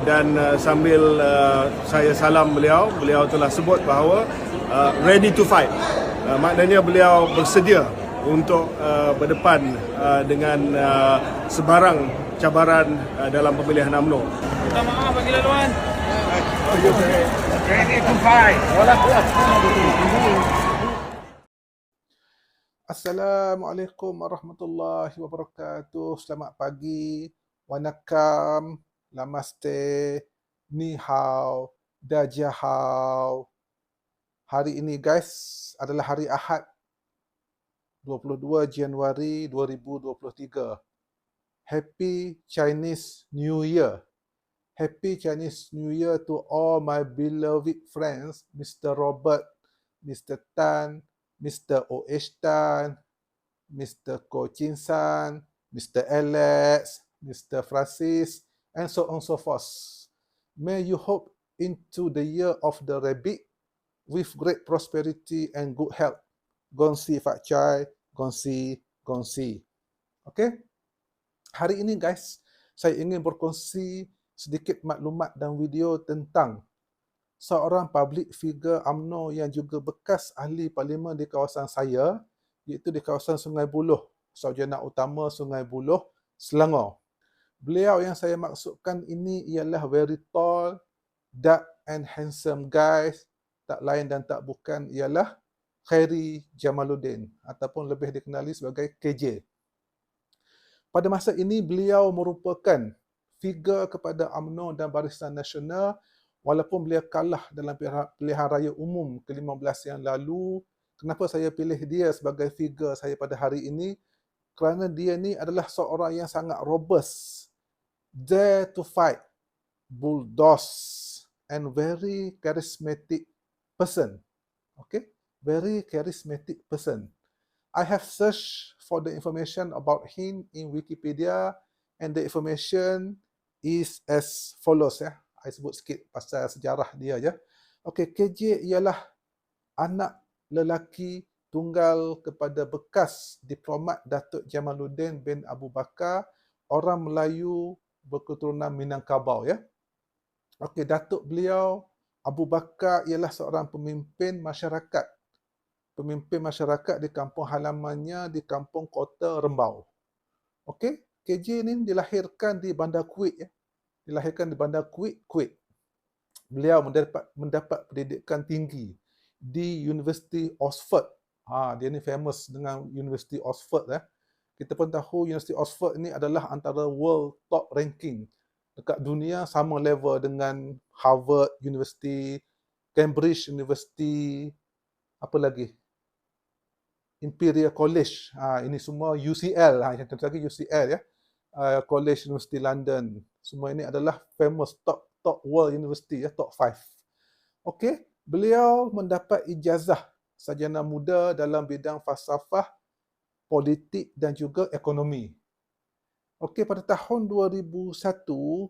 Dan sambil saya salam beliau telah sebut bahawa ready to fight. Maknanya beliau bersedia untuk berdepan dengan sebarang cabaran dalam pemilihan UMNO. Minta maaf bagi laluan. Ready to fight. Assalamualaikum warahmatullahi wabarakatuh. Selamat pagi. Wanakam. Namaste. Ni hao. Dajahao. Hari ini guys adalah hari Ahad 22 Januari 2023. Happy Chinese New Year. Happy Chinese New Year to all my beloved friends, Mr. Robert, Mr. Tan, Mr. O.H. Tan, Mr. Ko Chin San, Mr. Alex, Mr. Francis, and so on and so forth. May you hope into the year of the rabbit with great prosperity and good health. Gongsi Fat Chai, gongsi, gongsi. Okay? Hari ini guys, saya ingin berkongsi sedikit maklumat dan video tentang seorang public figure UMNO yang juga bekas ahli parlimen di kawasan saya, iaitu di kawasan Sungai Buloh, Sarjana Utama Sungai Buloh, Selangor. Beliau yang saya maksudkan ini ialah very tall, dark and handsome guys, tak lain dan tak bukan ialah Khairi Jamaluddin ataupun lebih dikenali sebagai KJ. Pada masa ini beliau merupakan figure kepada UMNO dan Barisan Nasional walaupun beliau kalah dalam pilihan raya umum ke-15 yang lalu. Kenapa saya pilih dia sebagai figure saya pada hari ini? Kerana dia ni adalah seorang yang sangat robust, dare to fight, bulldoze and very charismatic person. Okay? Very charismatic person. I have searched for the information about him in Wikipedia and the information is as follows. I sebut sikit pasal sejarah dia je. Okay, KJ ialah anak lelaki tunggal kepada bekas diplomat Datuk Jamaluddin bin Abu Bakar, orang Melayu berketurunan Minangkabau. Okay, Datuk beliau Abu Bakar ialah seorang pemimpin masyarakat di kampung halamannya di kampung Kota Rembau. Okey, KJ ni dilahirkan di Bandar Kuit Dilahirkan di Bandar Kuit. Beliau mendapat pendidikan tinggi di University Oxford. Dia ni famous dengan University Oxford. Kita pun tahu University Oxford ni adalah antara world top ranking dekat dunia, sama level dengan Harvard University, Cambridge University, apa lagi? Imperial College. Ini semua UCL. Contoh lagi UCL College University London. Semua ini adalah famous top world university top 5. Okey, beliau mendapat ijazah sarjana muda dalam bidang falsafah, politik dan juga ekonomi. Okey, pada tahun 2001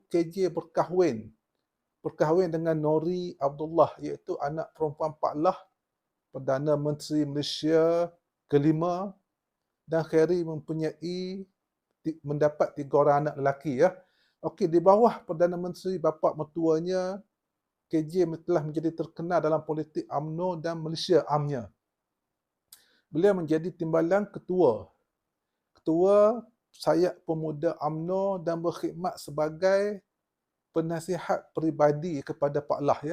KJ berkahwin dengan Nori Abdullah, iaitu anak perempuan Pak Lah, Perdana Menteri Malaysia kelima, dan Khairi mendapat 3 orang anak lelaki. Okey, di bawah Perdana Menteri bapa mertuanya, KJ telah menjadi terkenal dalam politik UMNO dan Malaysia amnya. Beliau menjadi timbalan ketua sayap pemuda UMNO dan berkhidmat sebagai penasihat peribadi kepada Pak Lah.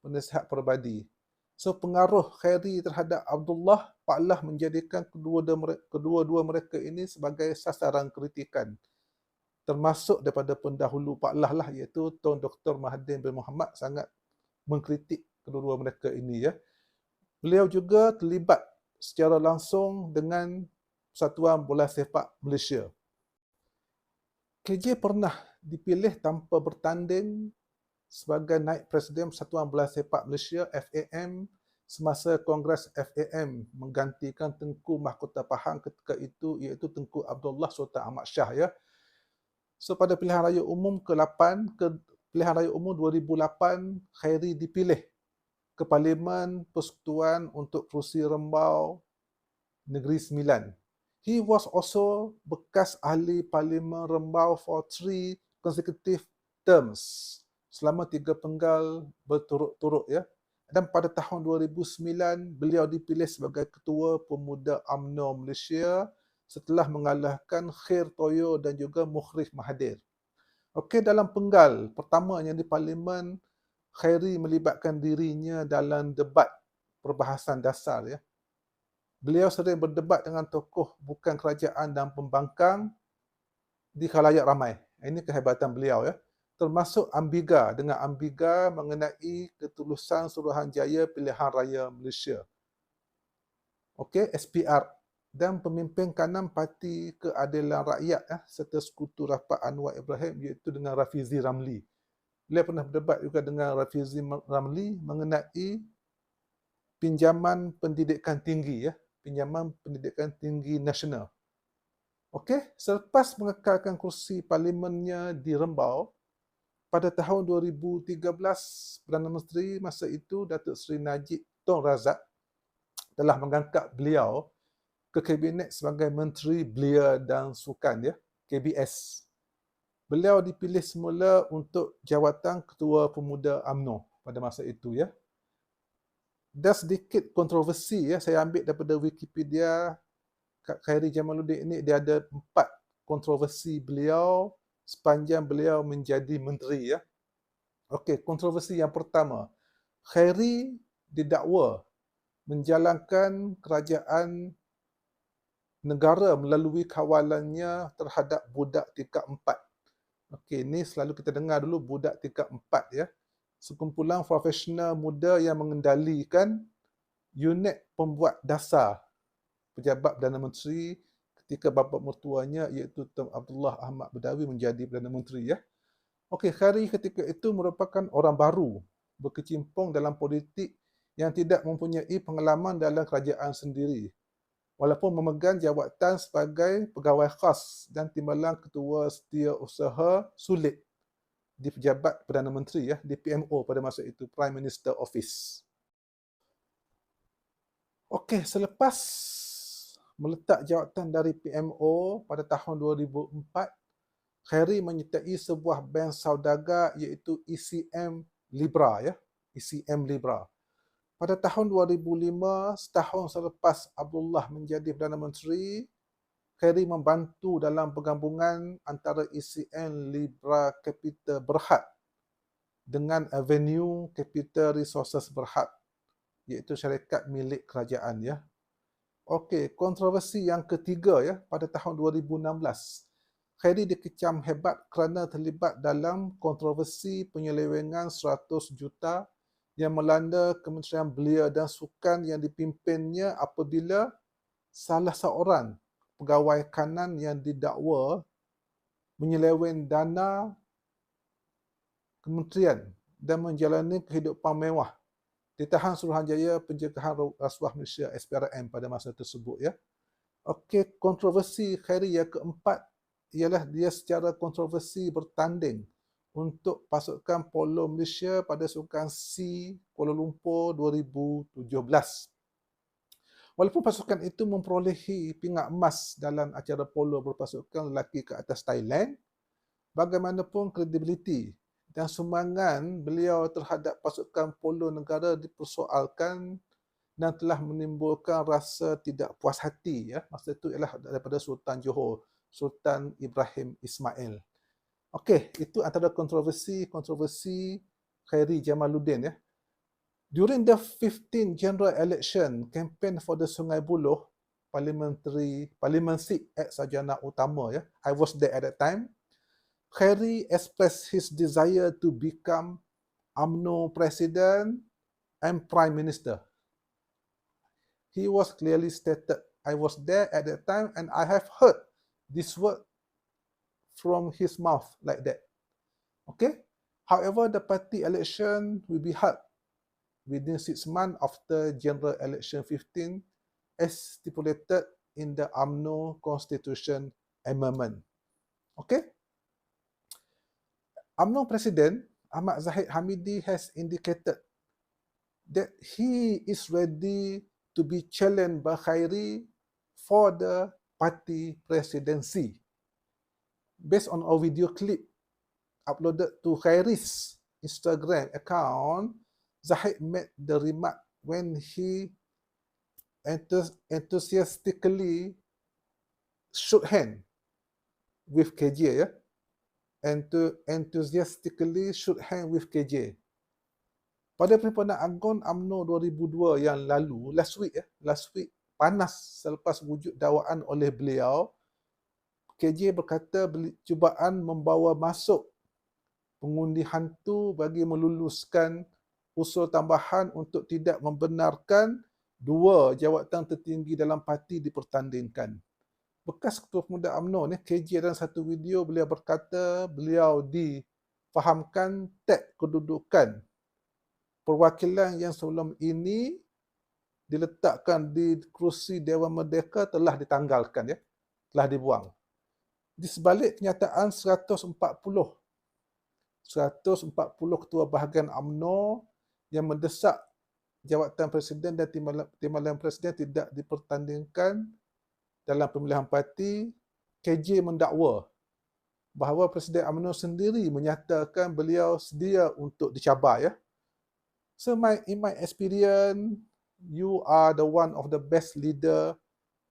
Penasihat peribadi. So, pengaruh Khairi terhadap Abdullah, Pak Lah menjadikan kedua-dua mereka ini sebagai sasaran kritikan. Termasuk daripada pendahulu Pak Lah iaitu Tuan Dr. Mahathir bin Mohamad sangat mengkritik kedua-dua mereka ini. Beliau juga terlibat secara langsung dengan Persatuan Bola Sepak Malaysia. KJ pernah dipilih tanpa bertanding sebagai naib presiden Persatuan Bola Sepak Malaysia FAM semasa Kongres FAM menggantikan Tengku Mahkota Pahang ketika itu, iaitu Tengku Abdullah Sultan Ahmad Shah. So pada pilihan raya umum pilihan raya umum 2008, Khairi dipilih ke Parlimen Persekutuan untuk kerusi Rembau Negeri Sembilan. He was also bekas ahli Parlimen Rembau for 3 consecutive terms. selama 3 penggal berturut-turut ya. Dan pada tahun 2009 beliau dipilih sebagai Ketua Pemuda UMNO Malaysia setelah mengalahkan Khair Toyo dan juga Mukhrif Mahathir. Okey, dalam penggal pertamanya di Parlimen, Khairi melibatkan dirinya dalam debat perbahasan dasar ya. Beliau sering berdebat dengan tokoh bukan kerajaan dan pembangkang di khalayak ramai. Ini kehebatan beliau ya. Termasuk Ambiga dengan Ambiga mengenai ketulusan Suruhanjaya Pilihan Raya Malaysia. Okey, SPR dan pemimpin kanan Parti Keadilan Rakyat serta sekutu rapat Anwar Ibrahim iaitu dengan Rafizi Ramli. Beliau pernah berdebat juga dengan Rafizi Ramli mengenai pinjaman pendidikan tinggi ya, pinjaman pendidikan tinggi nasional. Okey, selepas mengekalkan kursi parlimennya di Rembau, pada tahun 2013, Perdana Menteri masa itu, Datuk Seri Najib Tun Razak, telah mengangkat beliau ke Kabinet sebagai Menteri Belia dan Sukan, ya, KBS. Beliau dipilih semula untuk jawatan Ketua Pemuda UMNO pada masa itu, ya. Dan sedikit kontroversi, ya, saya ambil daripada Wikipedia, Kak Khairi Jamaluddin ini dia ada 4 kontroversi beliau sepanjang beliau menjadi menteri ya. Okey, kontroversi yang pertama. Khairi didakwa menjalankan kerajaan negara melalui kawalannya terhadap budak tingkat 4. Okey, ini selalu kita dengar dulu budak tingkat 4 ya. Sekumpulan profesional muda yang mengendalikan unit pembuat dasar pejabat Perdana Menteri ketika bapa mertuanya iaitu Tun Abdullah Ahmad Badawi menjadi Perdana Menteri ya. Okey, Khairi ketika itu merupakan orang baru berkecimpung dalam politik yang tidak mempunyai pengalaman dalam kerajaan sendiri. Walaupun memegang jawatan sebagai pegawai khas dan timbalan ketua setiausaha sulit di pejabat Perdana Menteri ya, di PMO pada masa itu, Prime Minister Office. Okey, selepas meletak jawatan dari PMO pada tahun 2004, Khairi menyertai sebuah bank saudagar iaitu ECM Libra ya, ECM Libra. Pada tahun 2005, setahun selepas Abdullah menjadi Perdana Menteri, Khairi membantu dalam penggabungan antara ECM Libra Capital Berhad dengan Avenue Capital Resources Berhad, iaitu syarikat milik kerajaan ya. Okey, kontroversi yang ketiga ya, pada tahun 2016. Khairi dikecam hebat kerana terlibat dalam kontroversi penyelewengan 100 juta yang melanda Kementerian Belia dan Sukan yang dipimpinnya apabila salah seorang pegawai kanan yang didakwa menyeleweng dana kementerian dan menjalani kehidupan mewah ditahan Suruhanjaya Pencegahan Rasuah Malaysia SPRM pada masa tersebut ya. Okey, kontroversi Khairi yang keempat ialah dia secara kontroversi bertanding untuk pasukan polo Malaysia pada Sukan C Kuala Lumpur 2017. Walaupun pasukan itu memperolehi pingat emas dalam acara polo berpasukan lelaki ke atas Thailand, bagaimanapun kredibiliti dan sumbangan beliau terhadap pasukan polo negara dipersoalkan dan telah menimbulkan rasa tidak puas hati ya. Masa itu ialah daripada Sultan Johor, Sultan Ibrahim Ismail. Okey, itu antara kontroversi Khairi Jamaluddin ya. During the 15th general election campaign for the Sungai Buloh Parliament seat at Sarjana Utama ya. I was there at that time. Khairi expressed his desire to become UMNO President and Prime Minister. He was clearly stated, I was there at that time and I have heard this word from his mouth like that. Okay? However, the party election will be held within 6 months after General Election 15 as stipulated in the UMNO Constitution Amendment. Okay? UMNO President Ahmad Zahid Hamidi has indicated that he is ready to be challenged by Khairi for the party presidency. Based on a video clip uploaded to Khairi's Instagram account, Zahid made the remark when he enthusiastically shook hand with KJ, ya. Enthusiastically shook hand with KJ. Pada Perhimpunan Agung UMNO 2002 yang lalu, last week panas selepas wujud dakwaan oleh beliau, KJ berkata cubaan membawa masuk pengundi hantu bagi meluluskan usul tambahan untuk tidak membenarkan dua jawatan tertinggi dalam parti dipertandingkan. Bekas Ketua Pemuda UMNO ni, KJ dalam satu video beliau berkata beliau difahamkan tag kedudukan perwakilan yang sebelum ini diletakkan di kerusi Dewan Merdeka telah ditanggalkan, ya, telah dibuang. Di sebalik kenyataan 140 ketua bahagian UMNO yang mendesak jawatan presiden dan timbalan presiden tidak dipertandingkan dalam pemilihan parti, KJ mendakwa bahawa Presiden UMNO sendiri menyatakan beliau sedia untuk dicabar, ya. So in my experience, you are the one of the best leader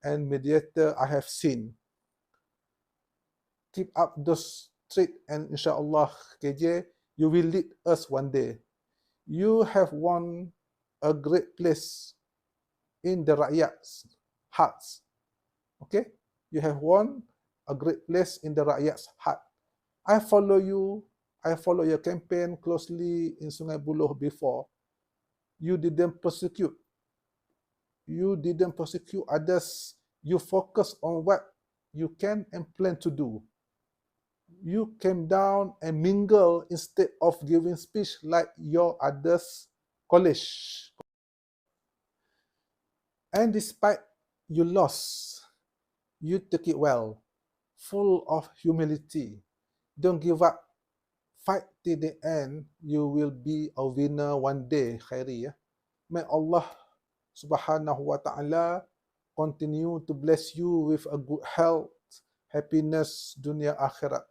and mediator I have seen. Keep up those traits and insyaAllah, KJ, you will lead us one day. You have won a great place in the rakyat's hearts. Okay? You have won a great place in the rakyat's heart. I follow you. I follow your campaign closely in Sungai Buloh before. You didn't persecute. You didn't persecute others. You focus on what you can and plan to do. You came down and mingle instead of giving speech like your others colleagues. And despite you lost, you took it well, full of humility. Don't give up. Fight till the end. You will be a winner one day, Khairi. May Allah Subhanahu wa Ta'ala continue to bless you with a good health, happiness, dunia akhirat.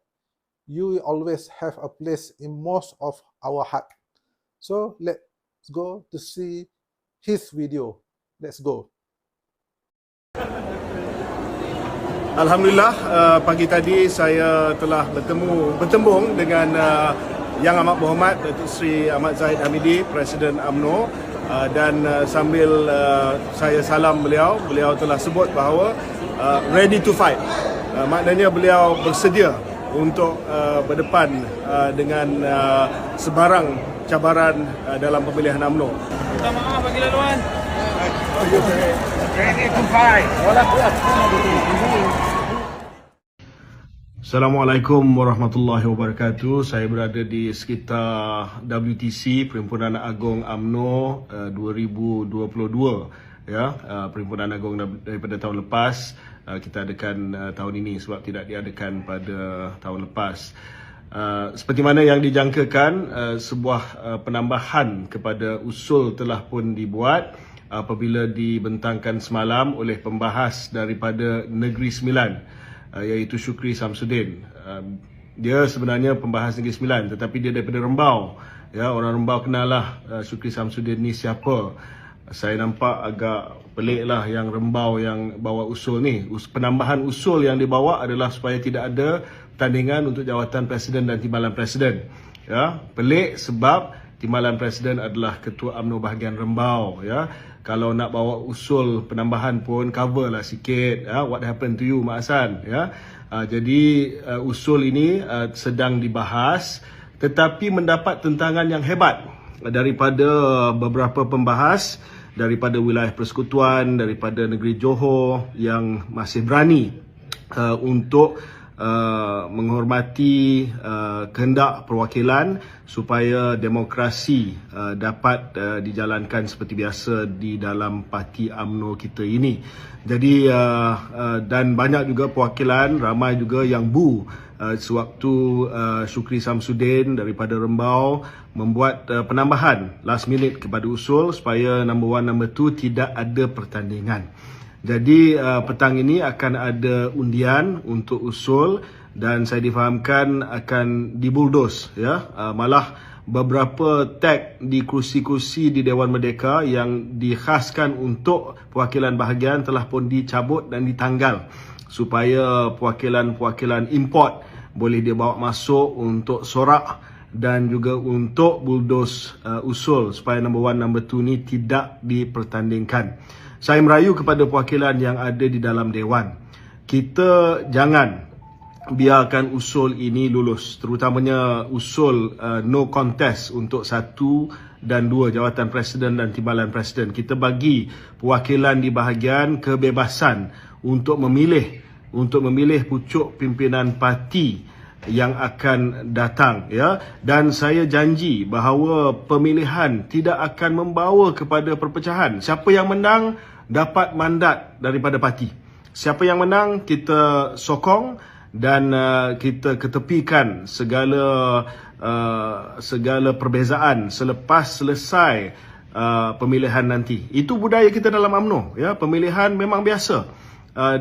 You will always have a place in most of our heart. So let's go to see his video. Let's go. Alhamdulillah, pagi tadi saya telah bertembung dengan Yang Amat Berhormat Datuk Seri Ahmad Zahid Hamidi, Presiden UMNO, dan sambil saya salam beliau telah sebut bahawa ready to fight. Maknanya beliau bersedia untuk berdepan dengan sebarang cabaran dalam pemilihan UMNO. Minta maaf bagi laluan. Ready to fight. Assalamualaikum warahmatullahi wabarakatuh. Saya berada di sekitar WTC, Perhimpunan Agung UMNO 2022. Ya, Perhimpunan Agung daripada tahun lepas kita adakan tahun ini sebab tidak diadakan pada tahun lepas. Seperti mana yang dijangkakan, sebuah penambahan kepada usul telah pun dibuat apabila dibentangkan semalam oleh pembahas daripada Negeri Sembilan, iaitu Syukri Samsudin. Dia sebenarnya pembahas Negeri Sembilan tetapi dia daripada Rembau. Ya, orang Rembau kenal lah Syukri Samsudin ni siapa. Saya nampak agak pelik lah yang Rembau yang bawa usul ni. Penambahan usul yang dibawa adalah supaya tidak ada pertandingan untuk jawatan Presiden dan Timbalan Presiden. Ya, pelik sebab Timbalan Presiden adalah Ketua UMNO bahagian Rembau. Ya, kalau nak bawa usul penambahan pun cover lah sikit. Ya, what happened to you, Mak Hassan? Ya, jadi usul ini sedang dibahas, tetapi mendapat tentangan yang hebat daripada beberapa pembahas daripada wilayah persekutuan, daripada negeri Johor yang masih berani untuk menghormati kehendak perwakilan supaya demokrasi dapat dijalankan seperti biasa di dalam parti UMNO kita ini. Jadi dan banyak juga perwakilan, ramai juga yang sewaktu Syukri Samsudin daripada Rembau membuat penambahan last minute kepada usul supaya number 1, number 2 tidak ada pertandingan. Jadi petang ini akan ada undian untuk usul dan saya difahamkan akan dibuldos, ya. Malah beberapa tag di kursi-kursi di Dewan Merdeka yang dikhaskan untuk perwakilan bahagian telah pun dicabut dan ditanggal supaya perwakilan-perwakilan import boleh dia bawa masuk untuk sorak dan juga untuk bulldoze usul supaya number 1, number 2 ni tidak dipertandingkan. Saya merayu kepada perwakilan yang ada di dalam Dewan, kita jangan biarkan usul ini lulus, terutamanya usul no contest untuk 1 dan 2 jawatan Presiden dan Timbalan Presiden. Kita bagi perwakilan di bahagian kebebasan untuk memilih pucuk pimpinan parti yang akan datang, ya. Dan saya janji bahawa pemilihan tidak akan membawa kepada perpecahan. Siapa yang menang dapat mandat daripada parti. Siapa yang menang kita sokong dan kita ketepikan segala perbezaan selepas selesai pemilihan nanti. Itu budaya kita dalam UMNO, ya. Pemilihan memang biasa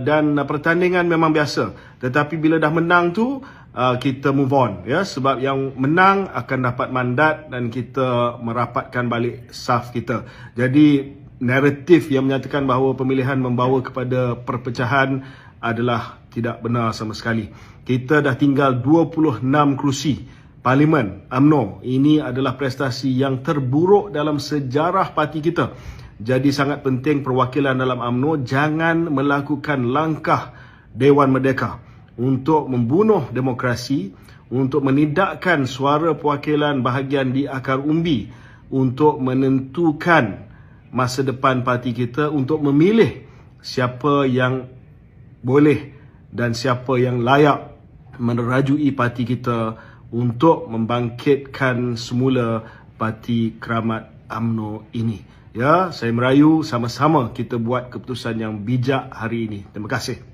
dan pertandingan memang biasa. Tetapi bila dah menang tu kita move on, ya, sebab yang menang akan dapat mandat dan kita merapatkan balik saf kita. Jadi naratif yang menyatakan bahawa pemilihan membawa kepada perpecahan adalah tidak benar sama sekali. Kita dah tinggal 26 kerusi Parlimen UMNO. Ini adalah prestasi yang terburuk dalam sejarah parti kita. Jadi sangat penting perwakilan dalam UMNO jangan melakukan langkah Dewan Merdeka untuk membunuh demokrasi, untuk menidakkan suara perwakilan bahagian di akar umbi, untuk menentukan masa depan parti kita, untuk memilih siapa yang boleh dan siapa yang layak menerajui parti kita untuk membangkitkan semula Parti Keramat UMNO ini. Ya, saya merayu sama-sama kita buat keputusan yang bijak hari ini. Terima kasih.